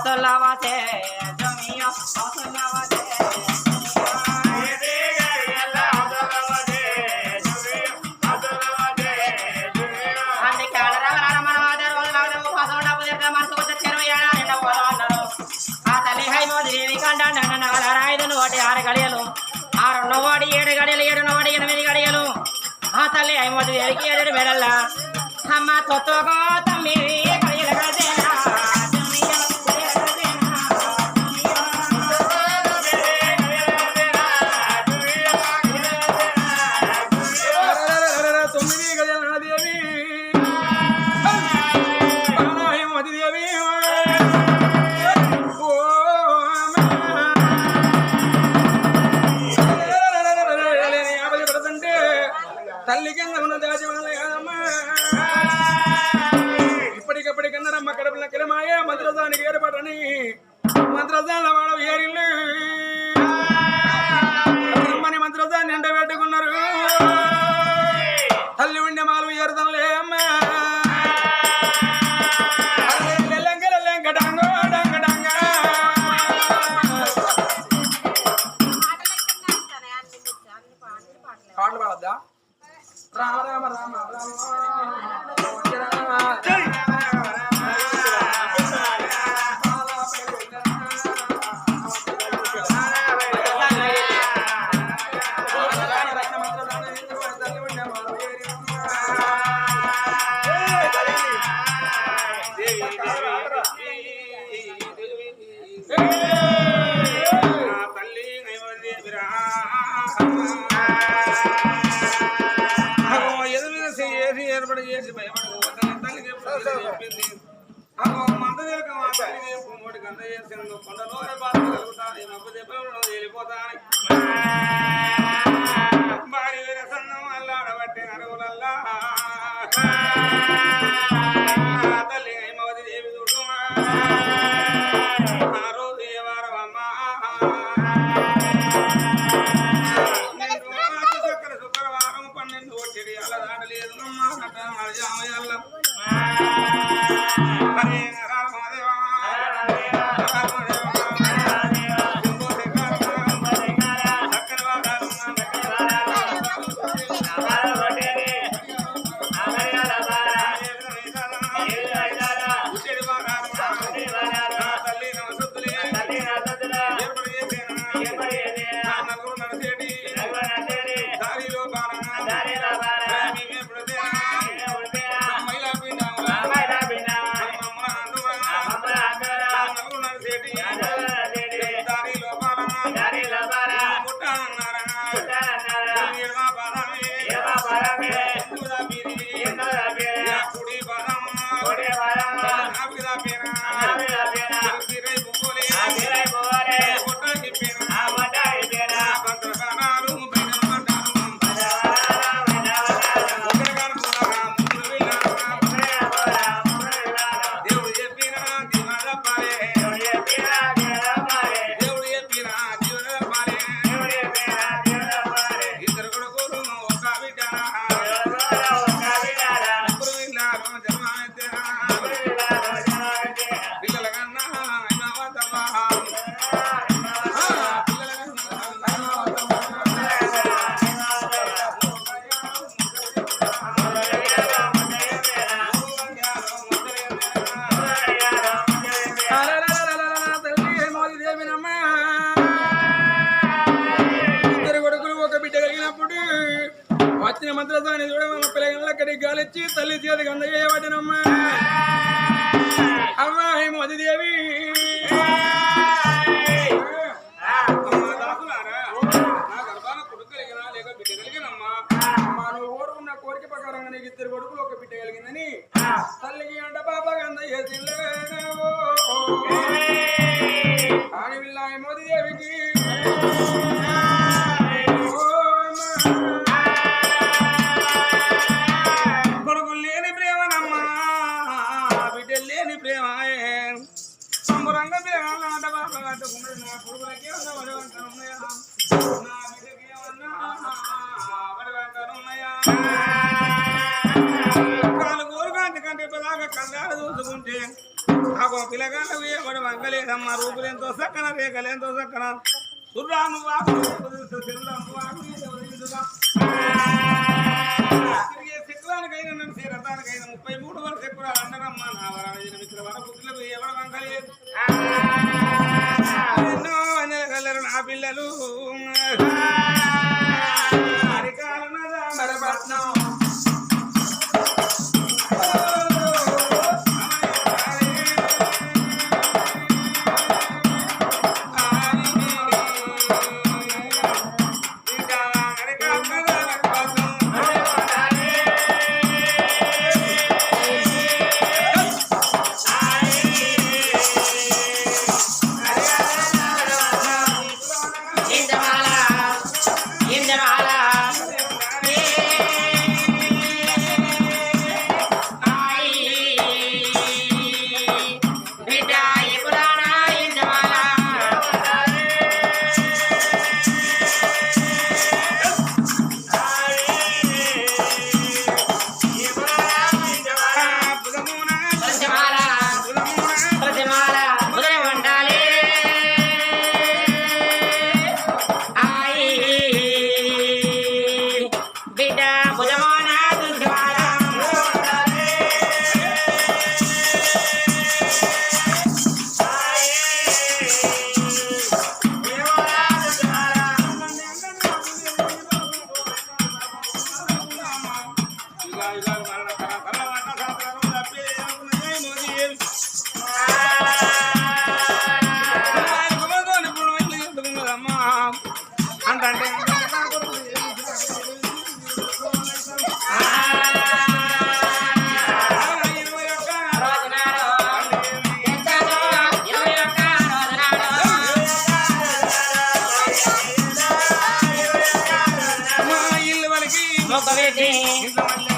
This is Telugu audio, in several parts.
हौसलावाते जमिया हौसलावाते నోవాడి 7 గడియలు 7 నోవాడి 8 గడియలు ఆ తల్లి 5 ఏరికి 7 మెడల్ల అమ్మ తొత్తోగో తమ్మి గడియలు గడదేనా మంత్రదానికి ఏర్పడని మంత్రదాల వాడు ఏరిల్లు అమ్మని మంత్రదాన్ని ఎండ పెట్టుకున్నారు తల్లి ఉండే మాలు ఏరుదంలే అమ్మ పాటలు పాడద్దా రామ రామ రామ ఏర్పడి చేసి భయపడకపోతే మూడు గంట చేసిండు కొండలోనే బాధ కలుగుతాను నవ్వు చెప్పడం వెళ్ళిపోతాను భారీ వీరసన్నం అల్లాడబట్టే అరుగులల్లా తల్లి హైమవతి దేవి చూడుమా ఆ రోజు ఏ వారం అమ్మా శుక్రవారం 12 వచ్చేది అలా దాటలేదు అమ్మా జామయ్యల్ల హరే రామదేవా వచ్చిన మంత్రదాన్ని చూడమమ్మ పిల్లగళ్ళక్కడికి గాలిచ్చి తల్లి చేతికి అందజేయబడినమ్మా అమ్మా హేమవతిదేవి కోరుకున్న కోరిక ప్రకారంగా నీకు 2 కొడుకులు 1 బిడ్డ కలిగిందని తల్లికి అంట బాబాగా అందజేసిందే ఆడవిల్ల హేమవతిదేవికి ఆగో పిల్లగాళ్ళకు ఎవడు వంగలేదమ్మ రూపులెంతో సక్కన రేఖలెంతో సక్కన సుర్రాను వాకు తిరిగే శక్రానికైనా నడిచే రథానికైనా 33 వరకు శక్రాలు అన్నరమ్మ నా వరాజన మిత్ర వర పుత్రులకు ఎవడు వంగలేదు ఎన్నో వందలగలరు నా పిల్లలు మరపట్నం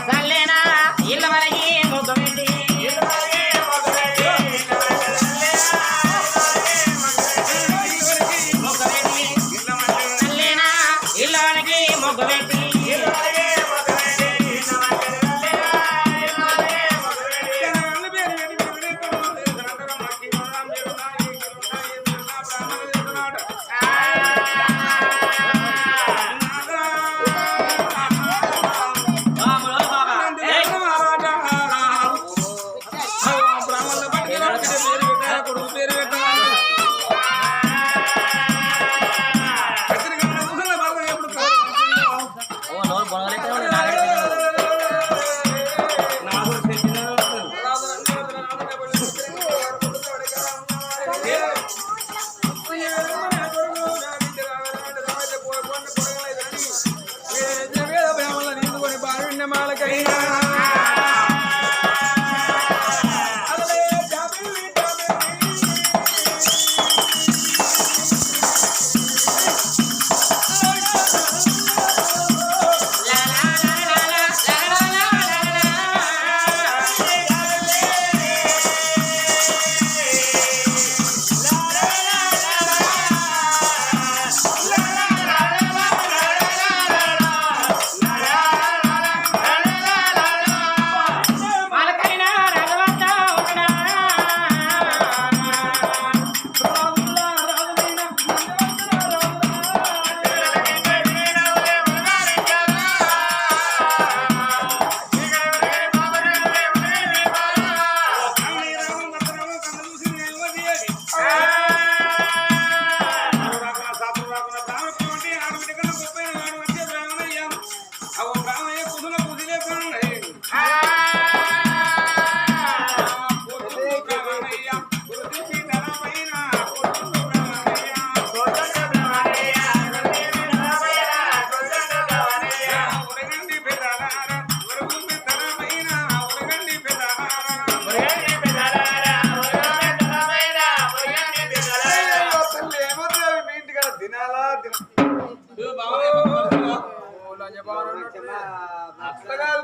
సల్లేనా ఇళ్ళ వరకి ముగ్గబెట్టి సల్లేనా ఇళ్ళ వరకి ముగ్గబెట్టి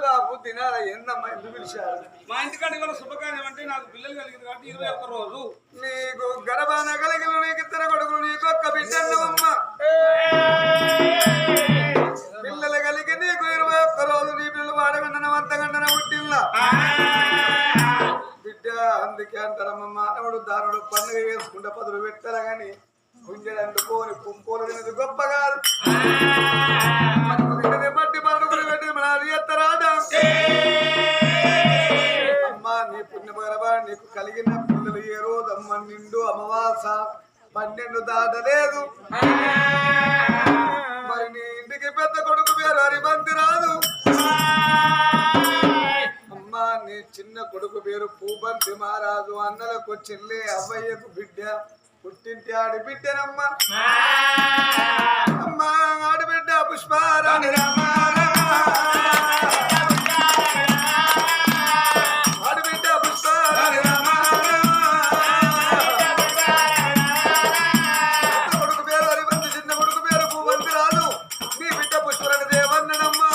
బాబు తినాలా ఏందమ్మా ఎందుకు పిలిచారు? మా ఇంటికాడ ఇవాళ శుభకార్యం అంటే నాకు పిల్లలు కలిగింది కాబట్టి 21 రోజు నీకు గర్భాన కలిగిన నీకు ఇద్దరు కొడుకులు నీకు ఒక్క బిడ్డమ్మా పిల్లలు కలిగి నీకు 21 రోజు నీ పిల్లలు వాడగంటన వంతగంటన పుట్టిల్లా బిడ్డ అందుకే అంటారమ్మా దారుడు పండుగ చేసుకుంటే పదులు పెట్టాలి కానీ గుంజెడు అంటుకోని పుంపోలు తినది గొప్ప కాదు బట్టి పరుగులు పెట్టి అది ఎత్తరాదా అమ్మా నీ పుణ్యమగరబా నీకు కలిగిన పిల్లలు ఏ రోజు అమ్మ నిండు అమావాస 12 దాటలేదు మరి నీ ఇంటికి పెద్ద కొడుకు పేరు హరిబంతి రాదు అమ్మా నీ చిన్న కొడుకు పేరు పూబంతి మహారాజు అన్నలకు చెల్లె అవ్వయ్యకు బిడ్డ పుట్టింటి ఆడిబిడ్డనమ్మ అమ్మా ఆడిబిడ్డ పుష్పారాణి ఆడిబిడ్డ పుష్పారాణి కొడుకు పేరు హరిబంతి చిన్న కొడుకు పేరు పూబంతి రాదు నీ బిడ్డ పుష్పరాణి దేవన్ననమ్మా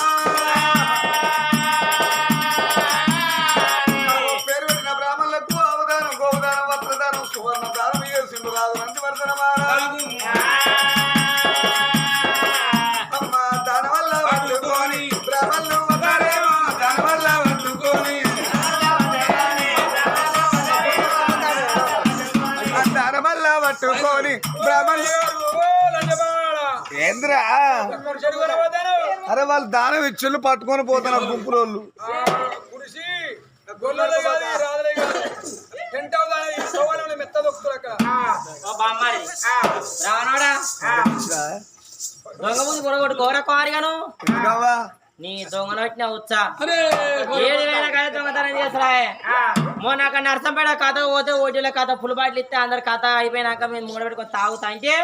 పేరు పెట్టిన బ్రాహ్మణులకు అవదానం గోదానం వస్త్రదానం సువర్ణ దానం చేసిండు రాదు నంది వర్ధన మహారాజు అమ్మ దాని వల్ల పట్టుకొని బ్రాహ్మణులు వదరేమో దాని వల్ల పట్టుకొని దాని వల్ల పట్టుకొని బ్రాహ్మణులు ఏంద్రా అరే వాళ్ళు దానం ఇచ్చుళ్ళు పట్టుకొని పోతున్నారు గుంపుల వాళ్ళు కుడిసి గొల్లలే కాదు రాదులే కాదు టెంట్ అవుతాయి మెత్త దొక్కుతారు అక్కడ రావనాడా దొంగ ముందు కొడగొట్టు కోర కోరిగాను ఎందుకవ్వా నీ దొంగను వచ్చిన ఉత్సా 7,000 కాయ దొంగతనం చేసరా మొన్న అక్కడ నర్సంపేట కథ పోతే ఓటీల కథ ఫుల్ బాటిల్ ఇస్తే అందరు కథ అయిపోయినాక మేము మూడ పెట్టుకొని తాగుతా అంటే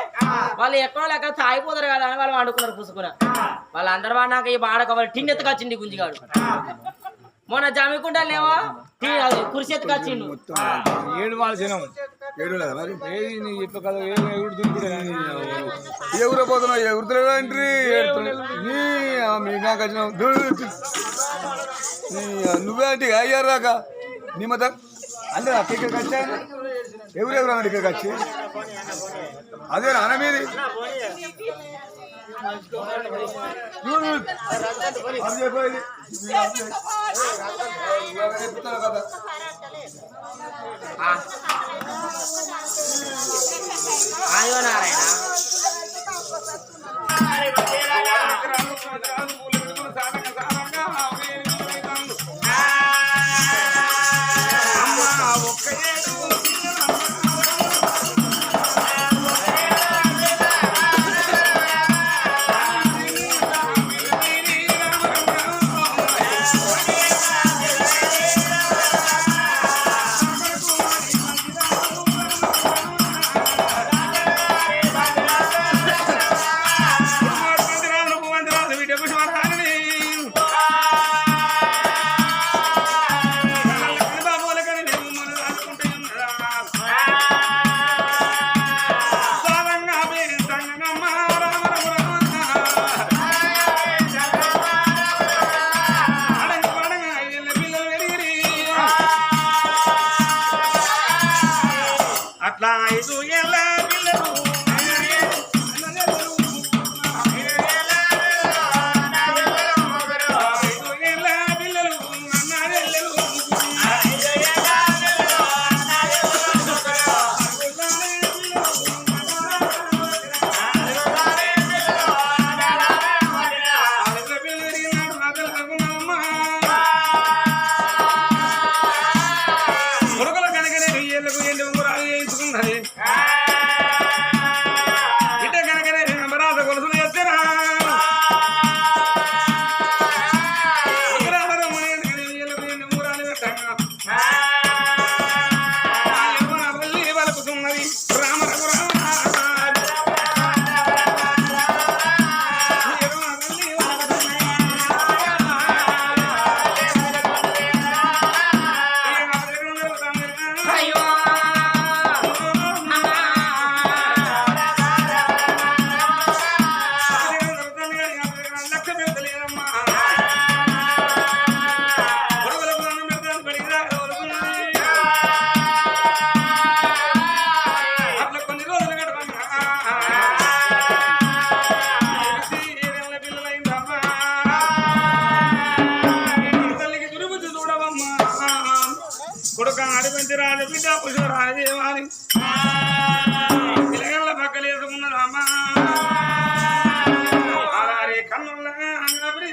వాళ్ళు ఎక్కడో లెక్క తాగిపోతారు కదా అని వాళ్ళు వండుకున్నారు పుసుకున వాళ్ళందరూ వాడినాక ఈ బాడక వాళ్ళు టిన్ ఎత్తుకొచ్చింది గుంజిగాడు మొన్న జమ్మికుంటాలేమో కుర్చీ ఎత్తుకొచ్చిండు 7 మాల్సినాం 7 లేదా మరి ఎవరు పోతున్నావు ఎవరుతున్నాడు ఎంట్రీ మీకు వచ్చినావు నువ్వే అంటే అయ్యారు రాక నీ మత అంటే అక్క ఇక్కడికి వచ్చా ఎవరెవరు అన్నాడు ఇక్కడికి వచ్చి అదే నాన్న మీది చెప్తాను కదా అయ్యో నారాయణ అట్లా 5 ఏళ్ళ పిల్లలు కొడుకుల కనుకనే 2 ఏళ్ళకు 2 ఉంగరాలు చేయించుకున్నది కొడుక అడిపించి రాజు బిడ్డ పుష్పరాజేవాని పిల్లగళ్ళ పక్కలేసుకున్నది అమ్మా అలాగే కన్నుల పట్టణవాడి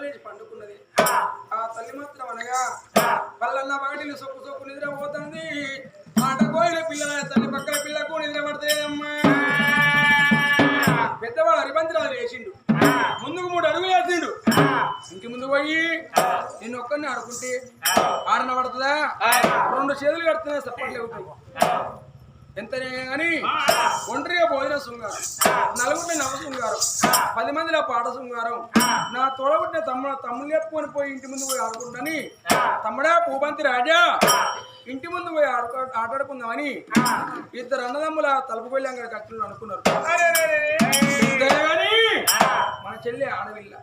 వాడి పండుకున్నది ఆ తల్లి మాత్రం అనగా వాళ్ళన్న వాటిని సొక్కు సొక్కు నిద్ర పోతుంది ఆట కోయిన పిల్లల తల్లి పక్కన పిల్లకు నిద్ర పడతాయమ్మా పెద్దవాడు హరిబంతిరాజు వేసిండు ముందుకు 3 అడుగులు వేసిండు ఇంటి ముందు పోయి నేను ఒక్కరిని ఆడుకుంటే ఆడన పడుతుందా 2 చేతులు కడుతున్నా సప్పట్లు అవుతాయి ఎంతనే గాని ఒంటరిగా భోజన శృంగారం నలుగురిని నవ శృంగారం 10 మందిలో పాట శృంగారం నా తోడబుట్టిన తమ్ముళ్ళు ఎత్తుకొని పోయి ఇంటి ముందు పోయి ఆడుకుంటాని తమ్ముడా పూబంతి రాజా ఇంటి ముందు పోయి ఆటాడుకుందామని 2 అన్నదమ్ముల తలుపు వెళ్ళి అక్కడ కట్టులు అనుకున్నారు మన చెల్లి ఆడవిల్ల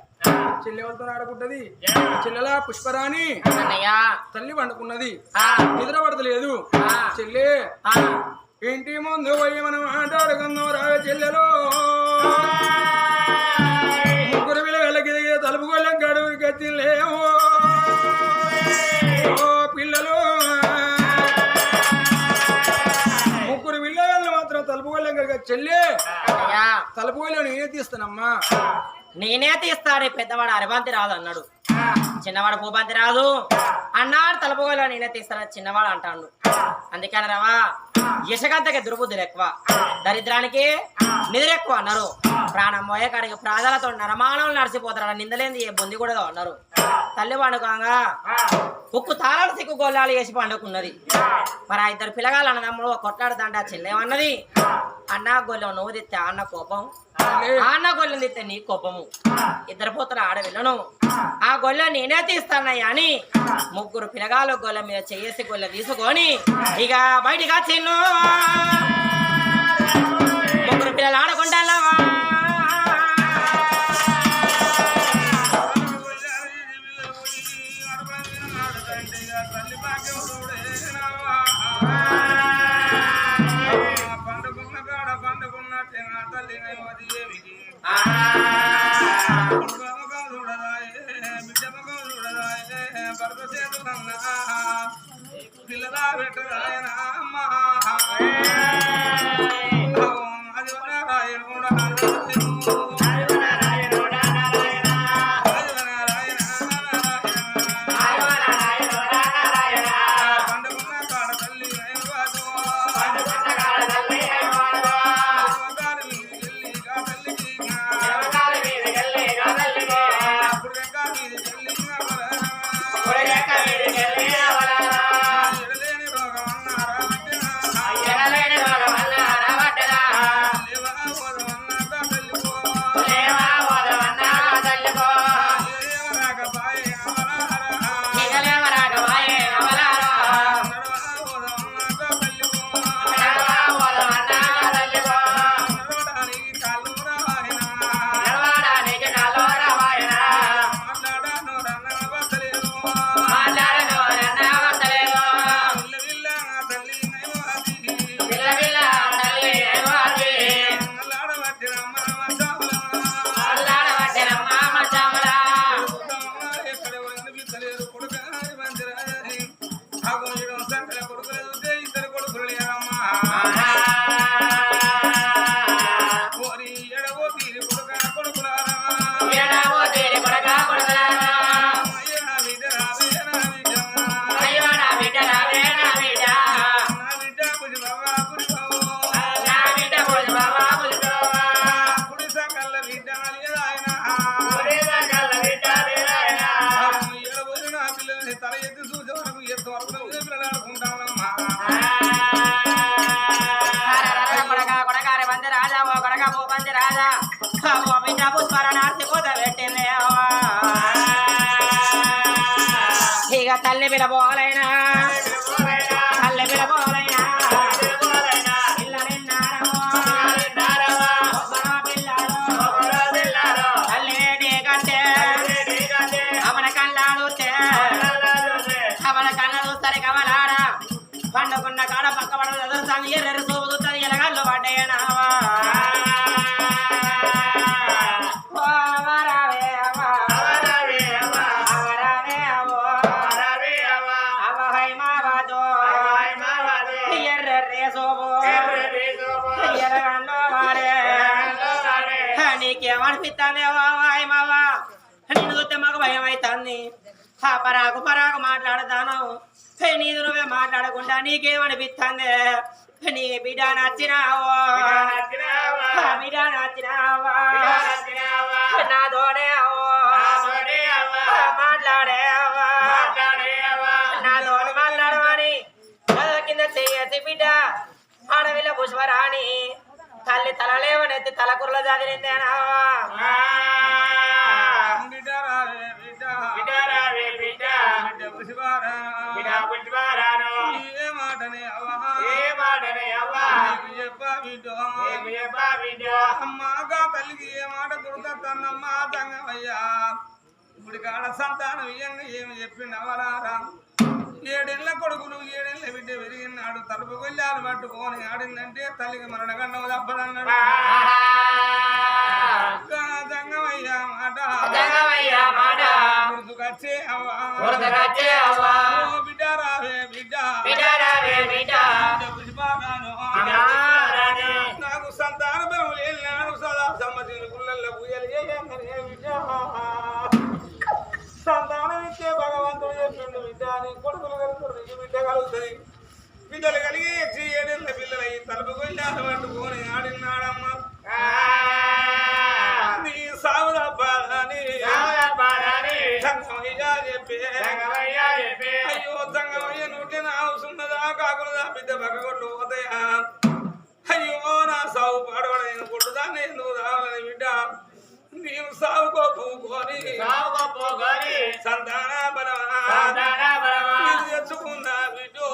చెల్లి ఎవరితో ఆడుకుంటది చెల్లెలా పుష్పరాణి తల్లి వండుకున్నది నిద్ర పడతలేదు చెల్లి ఇంటి ముందు పోయి మనం ఆటాడుకుందాం రా చెల్లెలో ముగ్గురు పిల్లలకి తలుపు వెళ్ళం గడువుకి గచ్చిలేవు పిల్లలు ముగ్గురు పిల్లలు మాత్రం తలుపు వెళ్ళం గడిగా చెల్లి తలుపు వెళ్ళి నేనే తీస్తానమ్మా నేనే తీస్తాడు పెద్దవాడు అరబంతి రాదు అన్నాడు చిన్నవాడు పూబంతి రాదు అన్నాడు తలుపుగోలో నేనే తీస్తాను చిన్నవాడు అంటాడు అందుకని రావా యశగంతకి దుర్బుద్ధులు ఎక్కువ దరిద్రానికి నిద్ర ఎక్కువ అన్నారు ప్రాణం పోయే కాడికి ప్రాణాలతో నరమానం నడిచిపోతారు నిందలేంది ఏ బొంది కూడా అన్నారు తల్లి పండుకోగా ఉక్కు తాళాలు సిక్కు గొల్లాలు వేసి పండుకున్నది మరి ఆ 2 పిల్లగాళ్ళు అన్నదమ్ముడు కొట్లాడుతాంటే ఆ చెల్లెమన్నది అన్న గొల్లెం నువ్వు తిత్తే అన్న కోపం అన్న గొల్లెం తిత్తే నీ కోపము 2 పోతున్న ఆడవిల్లను ఆ గొల్లె నేనే తీస్తానయ్యా అని 3 పిల్లగాళ్ళు గొల్లె మీద చేసి గొల్లె తీసుకొని ఇక బయటికి వచ్చిండు 3 పిల్లలు ఆడకుండా పిల్లలా పెట్టరాయన అమ్మా అది వారి బంది రాజా ఓ కొడక భూపంది రాజా ఓ బిడ్డ పుష్పర నార్తి పూత పెట్టింది ఇక తల్లి పిలబోలైనా తల్లి పిలబోలైనా పిల్ల నిన్నారమో పిల్లాడు తల్లి కంటే అవన కళ్ళాడుతే అవన కళ్ళ చూస్తారు కమలారా పండుకున్న కాడ పక్క పడదు తల్లి ఎర్ర చూపుతుంది ఎలగాళ్ళు పడ్డాయనావా నీకేమనిపిస్తానేవా మావా నిన్ను చూస్తే మాకు భయం అవుతుంది పరాకు పరాకు మాట్లాడతాను నీది నువ్వే మాట్లాడకుండా నీకేమనిపిస్తుంది నీ బిడ్డ నచ్చినావో బిడ్డ నచ్చినావా నాతోనే మాట్లాడేవా నాతోని మాట్లాడమని కింద చెయ్యేసి బిడ్డ ఆడవిల్ల పుష్పరాణి తల్లి తలలేవనెత్తి తలకుర్ల చదివిందేనావా అమ్మాగా తల్లికి ఏ మాట గుర్తమ్మా తంగమయ్యా ఇప్పుడు కాడ సంతానం ఏమి చెప్పిండవరారా 7 ఏళ్ల కొడుకులు 7 ఏళ్ల బిడ్డ పెరిగినాడు తలుపు కొల్లాలు పట్టుకొని ఆడిందంటే తల్లికి మరణగండం తప్పదన్నాడు తంగమయ్యా మాట గుర్తుకొచ్చే అవ్వా బిడ్డ రావే బిడ్డ నాకు సంతాన బలం లేనాడు సదా సమ్మతిని గుళ్ళల్లో పూయలు సంతానం ఇచ్చే భగవంతుడు చెప్పిండు బిడ్డ నీ కొడుకులు కలుగుతారు నీకు బిడ్డ కలుగుతుంది బిడ్డలు కలిగి 7 ఏళ్ల పిల్లలు తలుపు కొల్లాలు పట్టుకొని ఆడినాడమ్మ నీ సావురబ్బాని చెప్పి అయ్యో తంగమయ్య నూటి నా అవసున్నదా కాకులదా బిడ్డ పక్కగొడ్లు పోతాయా అయ్యో నా సాగు పాడవడైన కొట్టుదాన్ని ఎందుకు రావాలని బిడ్డ నీవు సాగుకో పూకొని సంతాన బలమా తెచ్చుకున్నా బిడ్డో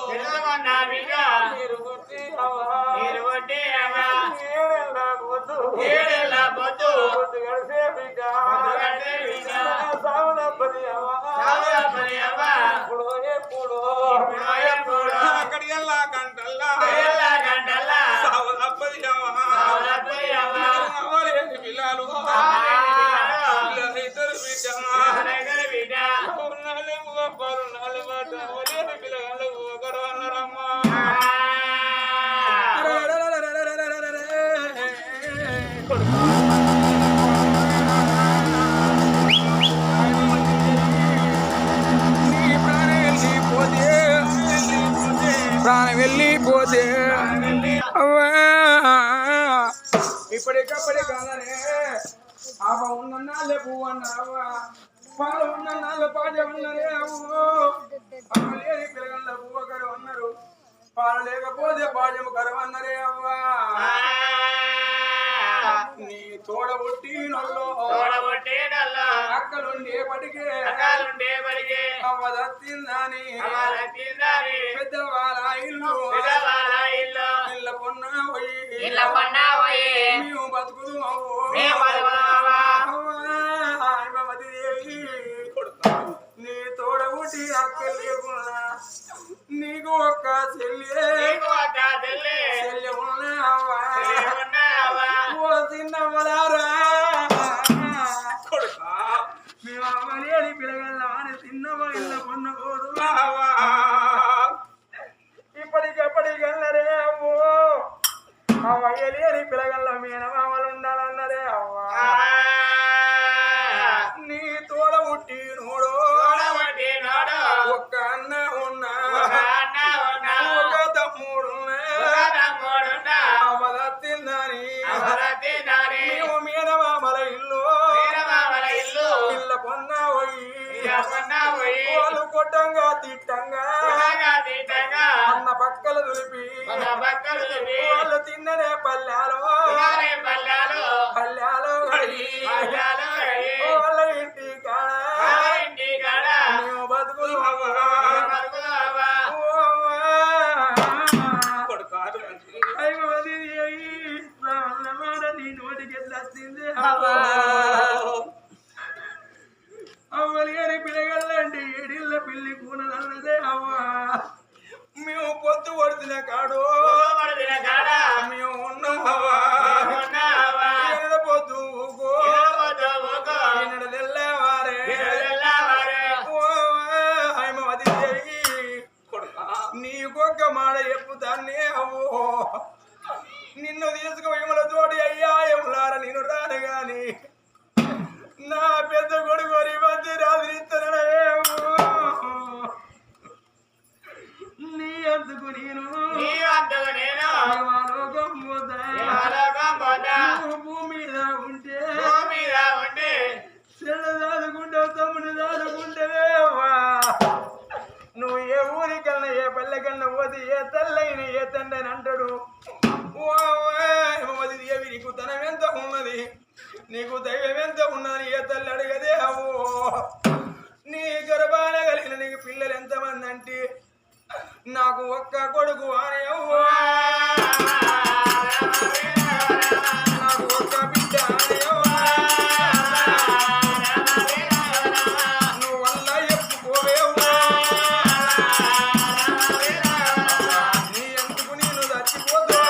మీరు కొట్టి ఏడేళ్ళ పొద్దు గడిసే బిడ్డ సాగునప్పది ఎప్పుడు అక్కడి వెళ్ళా గంటల్లా సాగునప్పది అవలేని పిల్లలు ఇద్దరు బిడ్డ పరునాలు మాట అవలేని పిల్లలు ఒకరు అన్నారమ్మా ప్రాణం వెళ్ళిపోతే ఇప్పటికప్పటికనే ఆవ ఉన్ననాలే పువ్వు అన్నావా పాలు ఉన్ననాలు పాజ ఉన్నరే అవ్వలేని పిల్లగల్ల పువ్వు ఒకరు అన్నారు పాలు లేకపోతే పాజము కరవన్నరే అవ్వా నీ తోడబుట్టి నల్లో అక్కలుండే పడికే అవ్వదత్తిందని పెద్దవాళ్ళ ఇల్లు ఇళ్ళ పొన్న పోయి మేము బతుకుదు నీ తోడబుట్టి అక్క లేకున్నా నీకు ఒక్క చెల్లి ఉన్నావా తిన్నవలారా కొడుక మేము అమ్మలేని పిల్లగల్లాని తిన్నవా ఇళ్ళ పొన్న కోరులావా ఇప్పటికెప్పటికెళ్ళరే అవ్వో అవ్వలేని పిల్లగల్ల మీనమామలు ఉండాలన్నరే అవ్వా నీ తోడ పుట్టి నోడో ఒక్క అన్న ఉన్నా ఒక తమ్ముడున్నా అవలత్తిందని మేము మీనమామల ఇల్లు ఇళ్ళ పొన్న పోయి వాళ్ళు కొట్టంగా తిట్టంగా అన్న పక్కలు దులిపి వాళ్ళు తిన్ననే పల్లెలో చేతికి ఎట్లా వచ్చింది అవ్వలి గారి పిల్లగల్లంటే ఏడిళ్ళ పిల్లి కూనదన్నదే అవ్వా మేము పొద్దు పడుతున్న కాడు మేము ఉన్నావా పొద్దు తెల్లవారే అది జరిగి నీకొక్క మాట చెప్పుతానే అవ్వో నిన్ను తీసుకుపోయమల తోటి అయ్యా ఎములార నేను రాను గాని నా పెద్ద కొడుకోని మధ్య రాత్రి నీ అందుకు నేను భూమి మీద ఉంటే చెల్ల దాదుకుంటావు తమ్ముడు దాదుకుంటావేవా నువ్వు ఏ ఊరికన్నా ఏ పల్లెకన్నా పోతే ఏ తల్లైన ఏ తండ్రి అంటాడు దేవి నీకు తనం ఎంత ఉన్నది నీకు దైవం ఎంత ఉన్నదని ఏ తల్లి అడగదే అవో నీ గర్భాన కలిగిన నీకు పిల్లలు ఎంతమంది అంటే నాకు ఒక్క కొడుకు అని అవ్వో నాకు ఒక్క బిడ్డ అని అవ్వా నువ్వు వల్ల చెప్పుకోవేవో నీ ఎందుకు నేను చచ్చిపోతా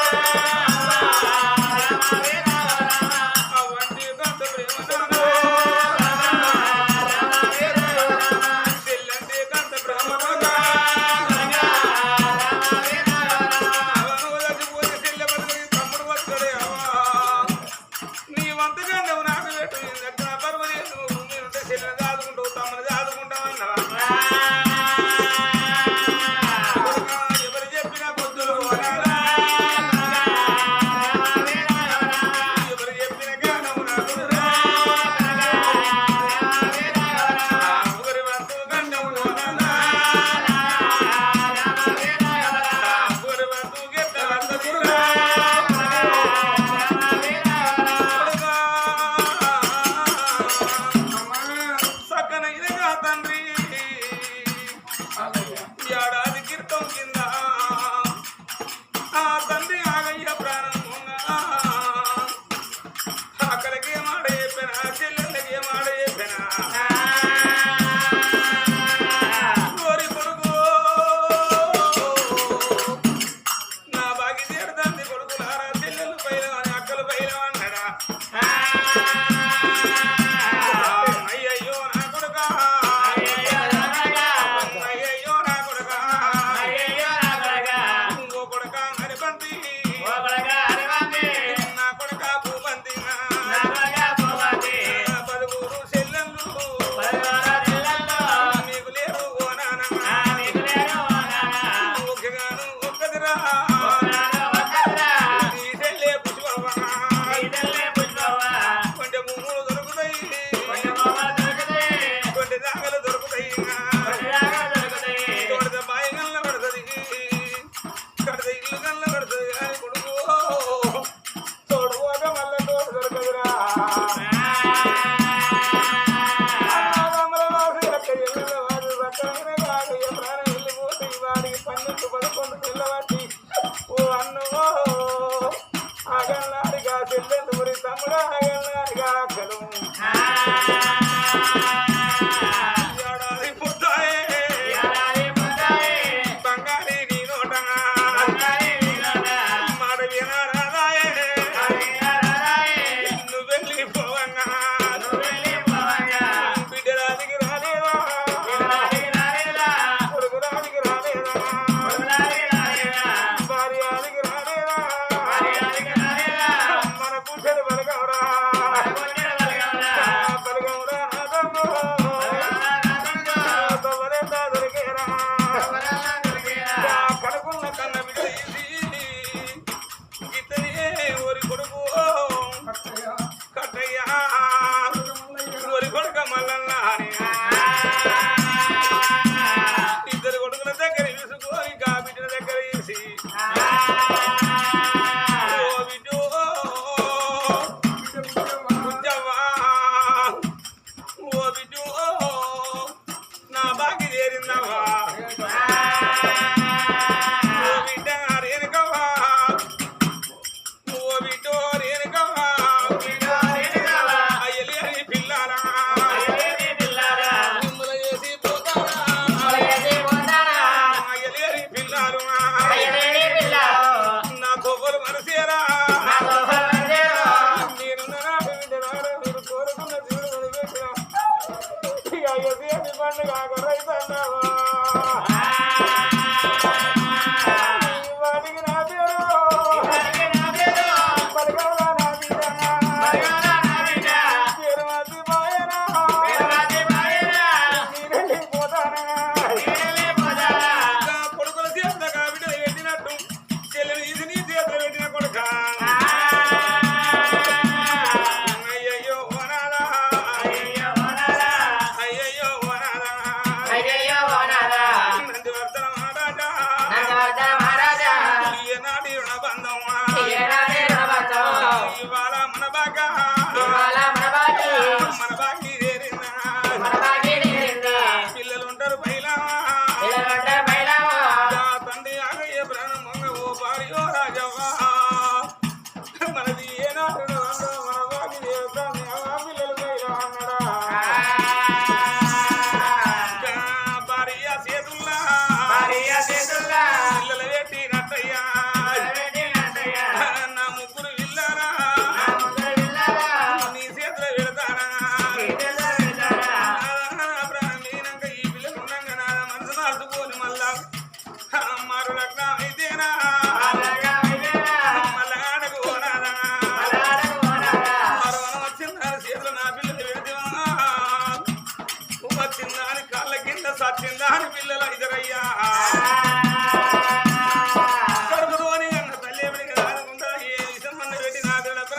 మన పూజలు బలగవరా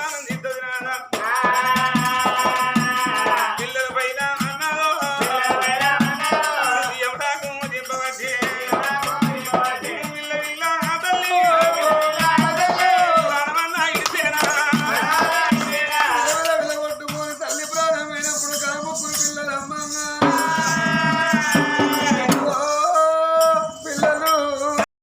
స్నానం